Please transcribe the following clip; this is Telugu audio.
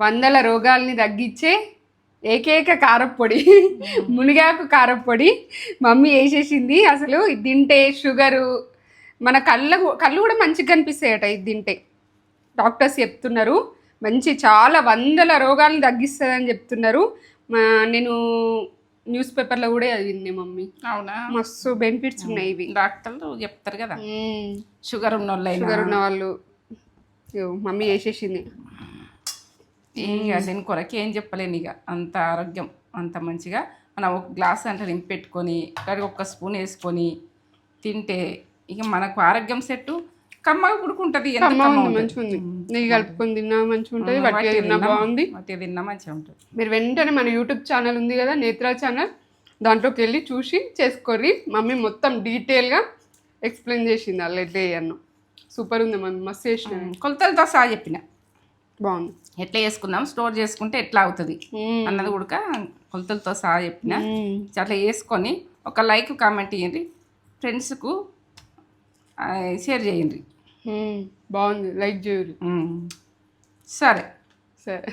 వందల రోగాల్ని తగ్గించే ఏకైక కారప్పొడి మునిగాకు కారప్పొడి మమ్మీ వేసేసింది. అసలు ఇది తింటే షుగరు మన కళ్ళు కూడా మంచిగా కనిపిస్తాయట ఇది తింటే. డాక్టర్స్ చెప్తున్నారు మంచి చాలా వందల రోగాలను తగ్గిస్తుందని చెప్తున్నారు. నేను న్యూస్ పేపర్లో కూడా చదివింది మమ్మీ. అవునా? మస్తు బెనిఫిట్స్ ఉన్నాయి ఇవి. డాక్టర్లు చెప్తారు కదా షుగర్ ఉన్న వాళ్ళు. మమ్మీ వేసేసింది. దీని కొరకే ఏం చెప్పలేను ఇక. అంత ఆరోగ్యం అంత మంచిగా మనం ఒక గ్లాస్ అంటే నింపి పెట్టుకొని ఒక స్పూన్ వేసుకొని తింటే ఇక మనకు ఆరోగ్యం సెట్టు. కమ్మగా ఉడుకుంటుంది, నెయ్యి కలుపుకొని తిన్నా మంచిగా ఉంటుంది, వట్టి తిన్నా బాగుంది, వట్టి తిన్నా మంచిగా ఉంటుంది. మీరు వెంటనే మన యూట్యూబ్ ఛానల్ ఉంది కదా నేత్రా ఛానల్, దాంట్లోకి వెళ్ళి చూసి చేసుకోర్రి. మమ్మీ మొత్తం డీటెయిల్గా ఎక్స్ప్లెయిన్ చేసింది అలా ఎట్లా చేయను. సూపర్ ఉంది మమ్మీ, మస్తు చేసిన. కొలతలతో సహా చెప్పిన, బాగుంది. ఎట్లా చేసుకుందాం, స్టోర్ చేసుకుంటే ఎట్లా అవుతుంది అన్నది కూడా కొలతలతో సహా చెప్పిన. అట్లా వేసుకొని ఒక లైక్ కామెంట్ ఇవ్వండి, ఫ్రెండ్స్కు షేర్ చేయండి. బాగుంది, లైక్ చేయండి. సరే సరే.